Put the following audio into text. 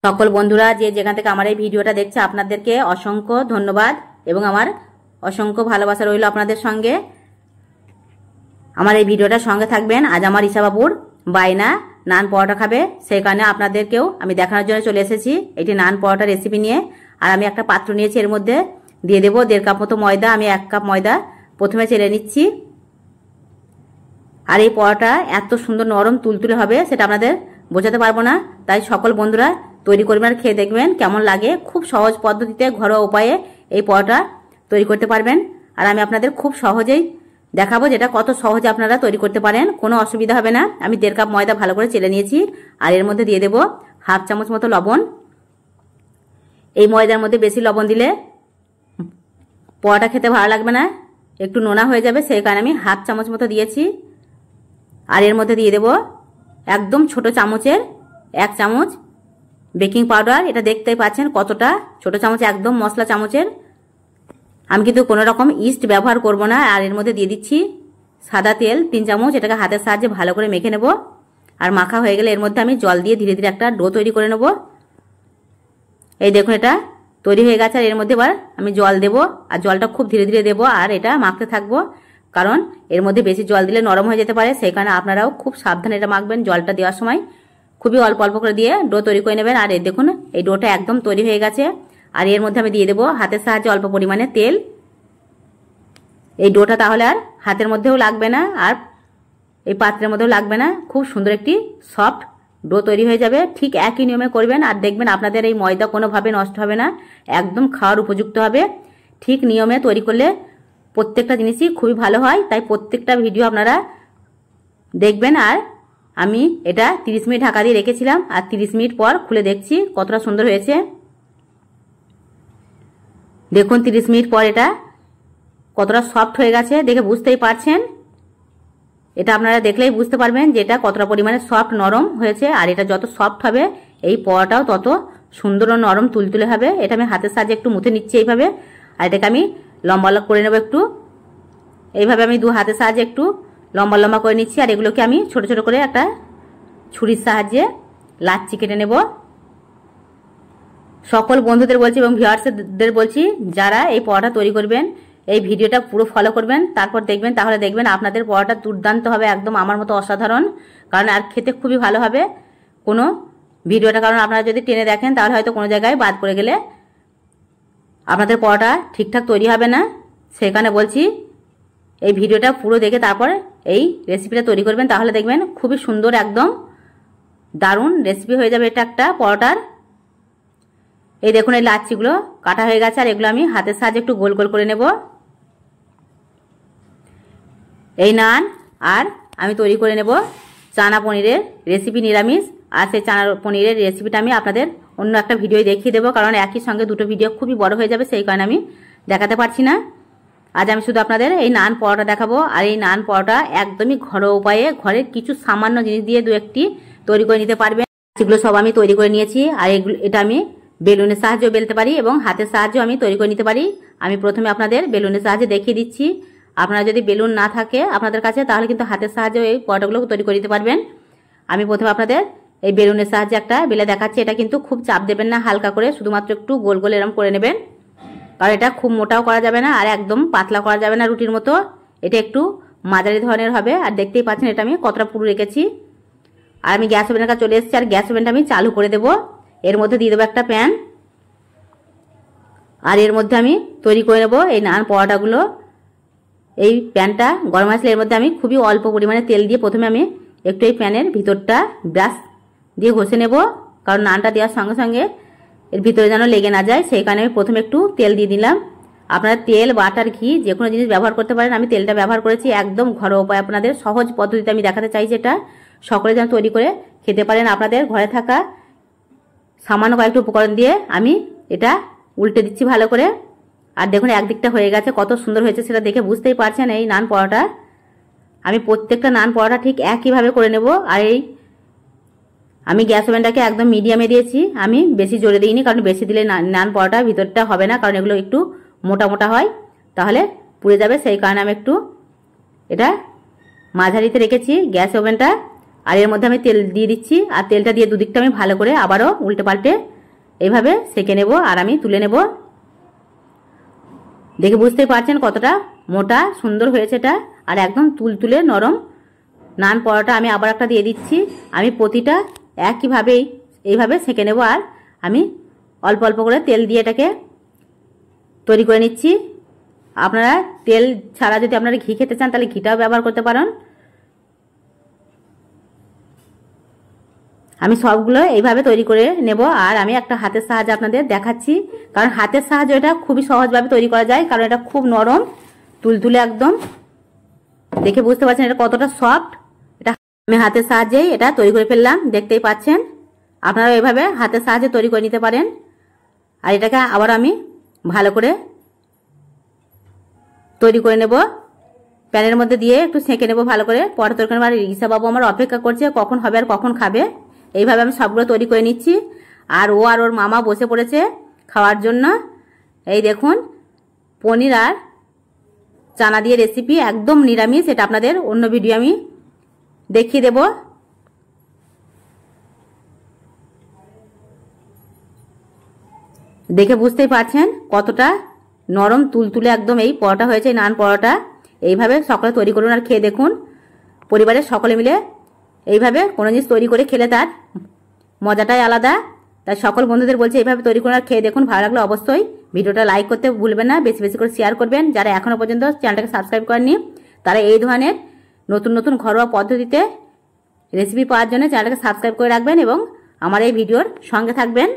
সকল বন্ধুরা যে যেখান থেকে আমার এই ভিডিওটা দেখছে আপনাদেরকে অসংখ্য ধন্যবাদ এবং আমার অসংখ্য ভালোবাসা রইল আপনাদের সঙ্গে। আমার এই ভিডিওটার সঙ্গে থাকবেন। আজ আমার ঈশা বাবুর বায়না নান পরোটা খাবে, সেই কারণে আপনাদেরকেও আমি দেখানোর জন্য চলে এসেছি এটি নান পরোটা রেসিপি নিয়ে। আর আমি একটা পাত্র নিয়েছি, এর মধ্যে দিয়ে দেবো 1.5 কাপ মতো ময়দা। আমি 1 কাপ ময়দা প্রথমে চেলে নিচ্ছি। আর এই পরোটা এত সুন্দর নরম তুলতুলে হবে সেটা আপনাদের বোঝাতে পারবো না, তাই সকল বন্ধুরা তৈরি করবেন আর খেয়ে দেখবেন কেমন লাগে। খুব সহজ পদ্ধতিতে ঘরোয়া উপায়ে এই পরোটা তৈরি করতে পারবেন। আর আমি আপনাদের খুব সহজেই দেখাবো যেটা কত সহজে আপনারা তৈরি করতে পারেন, কোনো অসুবিধা হবে না। আমি 1.5 কাপ ময়দা ভালো করে চেলে নিয়েছি। আর এর মধ্যে দিয়ে দেব 1/2 চামচ মতো লবণ। এই ময়দার মধ্যে বেশি লবণ দিলে পরোটা খেতে ভালো লাগবে না, একটু নোনা হয়ে যাবে, সেই কারণে আমি 1/2 চামচ মতো দিয়েছি। আর এর মধ্যে দিয়ে দেব একদম ছোট চামচের 1 চামচ বেকিং পাউডার। এটা দেখতেই পাচ্ছেন কতটা ছোট চামচ, একদম মশলা চামচের। আমি কিন্তু কোনো রকম ইস্ট ব্যবহার করব না। আর এর মধ্যে দিয়ে দিচ্ছি সাদা তেল 3 চামচ। এটাকে হাতের সাহায্যে ভালো করে মেখে নেব। আর মাখা হয়ে গেলে এর মধ্যে আমি জল দিয়ে ধীরে ধীরে একটা ডো তৈরি করে নেব। এই দেখুন এটা তৈরি হয়ে গেছে। আর এর মধ্যে এবার আমি জল দেব, আর জলটা খুব ধীরে ধীরে দেবো। আর এটা মাখতে থাকবো, কারণ এর মধ্যে বেশি জল দিলে নরম হয়ে যেতে পারে, সেই কারণে আপনারাও খুব সাবধানে এটা মাখবেন। জলটা দেওয়ার সময় খুবই অল্প অল্প করে দিয়ে ডো তৈরি করে নেবেন। আর এই দেখুন এই ডোটা একদম তৈরি হয়ে গেছে। আর এর মধ্যে আমি দিয়ে দেবো হাতের সাহায্যে অল্প পরিমাণে তেল। এই ডোটা তাহলে আর হাতের মধ্যেও লাগবে না, আর এই পাত্রের মধ্যেও লাগবে না। খুব সুন্দর একটি সফট ডো তৈরি হয়ে যাবে। ঠিক একই নিয়মে করবেন, আর দেখবেন আপনাদের এই ময়দা কোনোভাবে নষ্ট হবে না, একদম খাওয়ার উপযুক্ত হবে। ঠিক নিয়মে তৈরি করলে প্রত্যেকটা জিনিসই খুবই ভালো হয়, তাই প্রত্যেকটা ভিডিও আপনারা দেখবেন। আর আমি এটা 30 মিনিট ঢাকা দিয়ে রেখেছিলাম, আর 30 মিনিট পর খুলে দেখছি কতটা সুন্দর হয়েছে। দেখুন 30 মিনিট পর এটা কতটা সফট হয়ে গেছে, দেখে বুঝতেই পারছেন। এটা আপনারা দেখলেই বুঝতে পারবেন যে এটা কতটা পরিমাণে সফট নরম হয়েছে। আর এটা যত সফট হবে এই পরোটাও তত সুন্দর ও নরম তুলতুলে হবে। এটা আমি হাতের সাহায্যে একটু মুথে নিচ্ছি এইভাবে। আর এটাকে আমি লম্বা লম্বা করে নেব একটু, এইভাবে আমি 2 হাতের সাহায্যে একটু লম্বা লম্বা করে নিচ্ছি। আর এগুলোকে আমি ছোট ছোট করে একটা ছুরির সাহায্যে লাচ্ছি কেটে নেব। সকল বন্ধুদের বলছি এবং ভিউয়ার্সদের বলছি, যারা এই পরোটা তৈরি করবেন এই ভিডিওটা পুরো ফলো করবেন, তারপর দেখবেন, তাহলে দেখবেন আপনাদের পরোটা দুর্দান্ত হবে, একদম আমার মতো অসাধারণ। কারণ আর খেতে খুবই ভালো হবে কোনো ভিডিওটা, কারণ আপনারা যদি টেনে দেখেন তাহলে হয়তো কোনো জায়গায় বাদ পড়ে গেলে আপনাদের পরোটা ঠিকঠাক তৈরি হবে না। সেখানে বলছি এই ভিডিওটা পুরো দেখে তারপর এই রেসিপিটা তৈরি করবেন, তাহলে দেখবেন খুবই সুন্দর, একদম দারুণ রেসিপি হয়ে যাবে এটা একটা পরোটার। এই দেখুন এই লাচ্ছিগুলো কাটা হয়ে গেছে। আর এগুলো আমি হাতের সাহায্যে একটু গোল গোল করে নেব। এই নান আর আমি তৈরি করে নেব চানা পনিরের রেসিপি, নিরামিষ। আর সেই চানা পনিরের রেসিপিটা আমি আপনাদের অন্য একটা ভিডিও দেখিয়ে দেবো, কারণ একই সঙ্গে দুটো ভিডিও খুবই বড় হয়ে যাবে, সেই কারণে আমি দেখাতে পারছি না। আজ আমি শুধু আপনাদের এই নান পরোটা দেখাবো। আর এই নান পরোটা একদমই ঘরোয়া উপায়ে ঘরের কিছু সামান্য জিনিস দিয়ে 2-1টি তৈরি করে নিতে পারবেন। সেগুলো সব আমি তৈরি করে নিয়েছি। আর এটা আমি বেলুনের সাহায্যে বেলতে পারি এবং হাতের সাহায্যে আমি তৈরি করে নিতে পারি। আমি প্রথমে আপনাদের বেলুনের সাহায্যে দেখিয়ে দিচ্ছি। আপনারা যদি বেলুন না থাকে আপনাদের কাছে, তাহলে কিন্তু হাতের সাহায্যে এই পরোটাগুলো তৈরি করে নিতে পারবেন। আমি প্রথমে আপনাদের এই বেলুনের সাহায্যে একটা বেলে দেখাচ্ছি। এটা কিন্তু খুব চাপ দেবেন না, হালকা করে শুধুমাত্র একটু গোল গোল এরকম করে নেবেন, কারণ এটা খুব মোটাও করা যাবে না আর একদম পাতলা করা যাবে না রুটির মতো। এটা একটু মাঝারি ধরনের হবে। আর দেখতেই পাচ্ছেন এটা আমি কতটা পুরো রেখেছি। আর আমি গ্যাস ওভেনের কাছে চলে এসেছি। আর গ্যাস ওভেনটা আমি চালু করে দেবো। এর মধ্যে দিয়ে দেবো একটা প্যান। আর এর মধ্যে আমি তৈরি করে নেব এই নান পরোটাগুলো। এই প্যানটা গরম আসলে এর মধ্যে আমি খুবই অল্প পরিমাণে তেল দিয়ে প্রথমে আমি একটু এই প্যানের ভিতরটা ব্রাশ দিয়ে ঘষে নেব, কারণ নানটা দেওয়ার সঙ্গে সঙ্গে এর ভিতরে যেন লেগে না যায়, সেই কারণে আমি প্রথমে একটু তেল দিয়ে দিলাম। আপনারা তেল, বাটার, ঘি যে কোনো জিনিস ব্যবহার করতে পারেন। আমি তেলটা ব্যবহার করেছি, একদম ঘরোয়া উপায় আপনাদের সহজ পদ্ধতিতে আমি দেখাতে চাইছি। এটা সকলে যেন তৈরি করে খেতে পারেন। আপনাদের ঘরে থাকা সামান্য কয়েকটা উপকরণ দিয়ে আমি এটা উল্টে দিচ্ছি ভালো করে। আর দেখুন একদিকটা হয়ে গেছে, কত সুন্দর হয়েছে সেটা দেখে বুঝতেই পারছেন। এই নান পরোটা আমি প্রত্যেকটা নান পরোটা ঠিক একইভাবে করে নেব। আর এই আমি গ্যাস ওভেনটাকে একদম মিডিয়ামে দিয়েছি, আমি বেশি জোরে দিইনি, কারণ বেশি দিলে নান পরোটা ভিতরটা হবে না, কারণ এগুলো একটু মোটা মোটা হয়, তাহলে পুড়ে যাবে, সেই কারণে আমি একটু এটা মাঝারিতে রেখেছি গ্যাস ওভেনটা। আর এর মধ্যে আমি তেল দিয়ে দিচ্ছি। আর তেলটা দিয়ে দুদিকটা আমি ভালো করে আবারও উল্টে পাল্টে এইভাবে সেঁকে নেব আর আমি তুলে নেব। দেখে বুঝতেই পারছেন কতটা মোটা সুন্দর হয়েছে এটা, আর একদম তুলতুলে নরম নান পরোটা। আমি আবার একটা দিয়ে দিচ্ছি। আমি প্রতিটা একইভাবেই এইভাবে সেঁকে নেব। আর আমি অল্প অল্প করে তেল দিয়ে এটাকে তৈরি করে নিচ্ছি। আপনারা তেল ছাড়া যদি আপনারা ঘি খেতে চান তাহলে ঘিটাও ব্যবহার করতে পারেন। আমি সবগুলো এইভাবে তৈরি করে নেব। আর আমি একটা হাতের সাহায্যে আপনাদের দেখাচ্ছি, কারণ হাতের সাহায্যে এটা খুবই সহজভাবে তৈরি করা যায়, কারণ এটা খুব নরম তুলতুলে একদম। দেখে বুঝতে পারছেন এটা কতটা সফট। এটা আমি হাতের সাহায্যেই এটা তৈরি করে ফেললাম, দেখতেই পাচ্ছেন। আপনারা এইভাবে হাতের সাহায্যে তৈরি করে নিতে পারেন। আর এটাকে আবার আমি ভালো করে তৈরি করে নেব। প্যানের মধ্যে দিয়ে একটু সেঁকে নেব ভালো করে। পরে তরকারি আমার রিসা বাবু আমার অপেক্ষা করছে কখন হবে আর কখন খাবে। এইভাবে আমি সবগুলো তৈরি করে নিচ্ছি। আর ও আর ওর মামা বসে পড়েছে খাওয়ার জন্য। এই দেখুন পনির আর চানা দিয়ে রেসিপি, একদম নিরামিষ। এটা আপনাদের অন্য ভিডিও আমি দেখিয়ে দেব। দেখে বুঝতেই পারছেন কতটা নরম তুলতুলে একদম এই পরোটা হয়েছে, নান পরোটা। এইভাবে সকলে তৈরি করুন আর খেয়ে দেখুন। পরিবারের সকলে মিলে এইভাবে কোনো জিনিস তৈরি করে খেলে তার মজাটাই আলাদা। তাই সকল বন্ধুদের বলছি এইভাবে তৈরি করুন আর খেয়ে দেখুন। ভালো লাগলে অবশ্যই ভিডিওটা লাইক করতে ভুলবেন না, বেশি বেশি করে শেয়ার করবেন। যারা এখনো পর্যন্ত চ্যানেলটাকে সাবস্ক্রাইব করেননি তারা এই ধরনের নতুন নতুন ঘরোয়া পদ্ধতিতে রেসিপি পাওয়ার জন্য চ্যানেলটাকে সাবস্ক্রাইব করে রাখবেন এবং আমার এই ভিডিওর সঙ্গে থাকবেন।